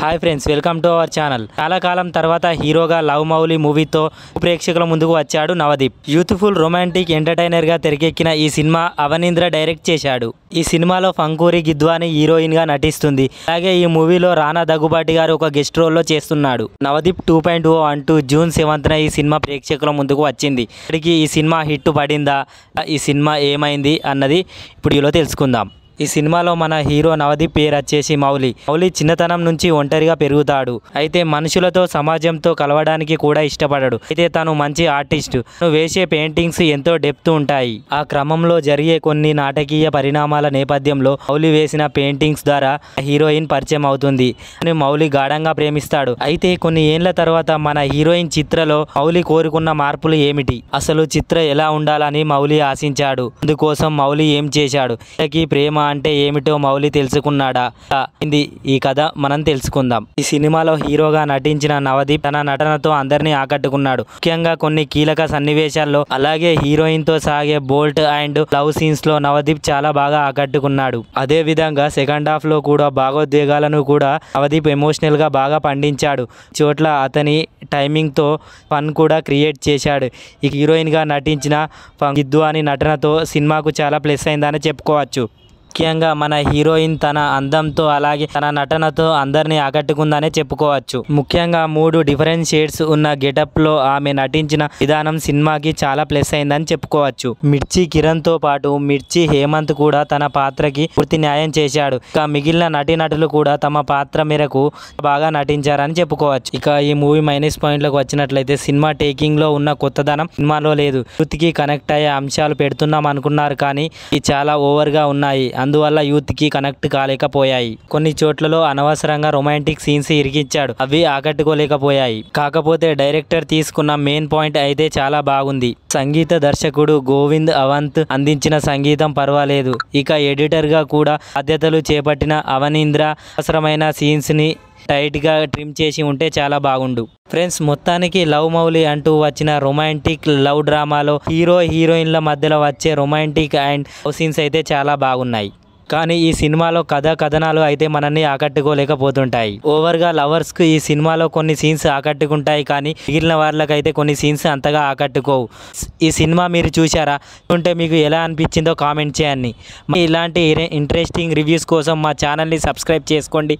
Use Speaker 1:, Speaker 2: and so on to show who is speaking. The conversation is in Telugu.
Speaker 1: Hi friends, welcome to our channel. చాలా కాలం తర్వాత హీరోగా లవ్ మౌలి మూవీతో ప్రేక్షకుల ముందుకు వచ్చాడు నవదీప్. యూత్ఫుల్ రొమాంటిక్ ఎంటర్టైనర్ గా తెరకెక్కిన ఈ సినిమా అవనీంద్ర డైరెక్ట్ చేశాడు. ఈ సినిమాలో ఫంకూరి గిద్వాని హీరోయిన్ గా నటిస్తుంది. అలాగే ఈ మూవీలో రానా దగ్గుబాటి గారు ఒక గెస్ట్ రోల్ లో చేస్తున్నాడు. నవదీప్ 2.0 అంటూ జూన్ 7న ఈ సినిమా ప్రేక్షకుల ముందుకు వచ్చింది. ఇప్పటికి ఈ సినిమా హిట్ పడిందా, ఈ సినిమా ఏమైంది అన్నది ఇప్పుడు ఇలా తెలుసుకుందాం. ఈ సినిమాలో మన హీరో నవదీప్ పేరు వచ్చేసి మౌలి. మౌలి చిన్నతనం నుంచి ఒంటరిగా పెరుగుతాడు. అయితే మనుషులతో సమాజంతో కలవడానికి కూడా ఇష్టపడడు. అయితే తను మంచి ఆర్టిస్ట్. తను వేసే పెయింటింగ్స్ ఎంతో డెప్త్ ఉంటాయి. ఆ క్రమంలో జరిగే కొన్ని నాటకీయ పరిణామాల నేపథ్యంలో మౌలి వేసిన పెయింటింగ్స్ ద్వారా హీరోయిన్ పరిచయం అవుతుంది. అని మౌలి గాఢంగా ప్రేమిస్తాడు. అయితే కొన్ని ఏళ్ల తర్వాత మన హీరోయిన్ చిత్రలో మౌలి కోరుకున్న మార్పులు ఏమిటి, అసలు చిత్ర ఎలా ఉండాలని మౌలి ఆశించాడు, అందుకోసం మౌలి ఏం చేశాడు, ప్రేమ అంటే ఏమిటో మౌలి తెలుసుకున్నాడా, ఈ కథ మనం తెలుసుకుందాం. ఈ సినిమాలో హీరోగా నటించిన నవదీప్ తన నటనతో అందరినీ ఆకట్టుకున్నాడు. ముఖ్యంగా కొన్ని కీలక సన్నివేశాల్లో, అలాగే హీరోయిన్ తో సాగే బోల్ట్ అండ్ లవ్ సీన్స్ లో నవదీప్ చాలా బాగా ఆకట్టుకున్నాడు. అదే విధంగా సెకండ్ హాఫ్ లో కూడా భావోద్వేగాలను కూడా నవదీప్ ఎమోషనల్ గా బాగా పండించాడు. చోట్ల అతని టైమింగ్ తో ఫన్ కూడా క్రియేట్ చేశాడు. ఈ హీరోయిన్ గా నటించిన గిద్వాని నటనతో సినిమాకు చాలా ప్లస్ అయిందని చెప్పుకోవచ్చు. ముఖ్యంగా మన హీరోయిన్ తన అందంతో అలాగే తన నటనతో అందరినీ ఆకట్టుకుందనే చెప్పుకోవచ్చు. ముఖ్యంగా 3 డిఫరెంట్ షేడ్స్ ఉన్న గెటప్ లో ఆమె నటించిన విధానం సినిమాకి చాలా ప్లస్ అయిందని చెప్పుకోవచ్చు. మిర్చి కిరణ్ తో పాటు మిర్చి హేమంత్ కూడా తన పాత్రకి పూర్తి న్యాయం చేశాడు. ఇక మిగిలిన నటీనటులు కూడా తమ పాత్ర మేరకు బాగా నటించారని చెప్పుకోవచ్చు. ఇక ఈ మూవీ మైనస్ పాయింట్లకు వచ్చినట్లయితే, సినిమా టేకింగ్ లో ఉన్న కొత్తదనం సినిమాలో లేదు. యూత్ కి కనెక్ట్ అయ్యే అంశాలు పెడుతున్నాం అనుకున్నారు, కానీ ఇవి చాలా ఓవర్ గా ఉన్నాయి. అందువల్ల యూత్ కి కనెక్ట్ కాలేకపోయాయి. కొన్ని చోట్లలో అనవసరంగా రొమాంటిక్ సీన్స్ ఇరికించాడు, అవి ఆకట్టుకోలేకపోయాయి. కాకపోతే డైరెక్టర్ తీసుకున్న మెయిన్ పాయింట్ అయితే చాలా బాగుంది. సంగీత దర్శకుడు గోవింద్ అవంత్ అందించిన సంగీతం పర్వాలేదు. ఇక ఎడిటర్ గా కూడా బాధ్యతలు చేపట్టిన అవనీంద్ర అవసరమైన సీన్స్ ని టైట్ గా ట్రిమ్ చేసి ఉంటే చాలా బాగుండు. ఫ్రెండ్స్, మొత్తానికి లవ్ మౌలి అంటూ వచ్చిన రొమాంటిక్ లవ్ డ్రామాలో హీరో హీరోయిన్ల మధ్యలో వచ్చే రొమాంటిక్ అండ్ లవ్ సీన్స్ అయితే చాలా బాగున్నాయి. కానీ ఈ సినిమాలో కథనాలు అయితే మనల్ని ఆకట్టుకోలేకపోతుంటాయి. ఓవర్గా లవర్స్కు ఈ సినిమాలో కొన్ని సీన్స్ ఆకట్టుకుంటాయి, కానీ మిగిలిన వాళ్ళకైతే కొన్ని సీన్స్ అంతగా ఆకట్టుకోవు. ఈ సినిమా మీరు చూసారా? ఉంటే మీకు ఎలా అనిపించిందో కామెంట్ చేయండి. ఇలాంటి ఇంట్రెస్టింగ్ రివ్యూస్ కోసం మా ఛానల్ని సబ్స్క్రైబ్ చేసుకోండి.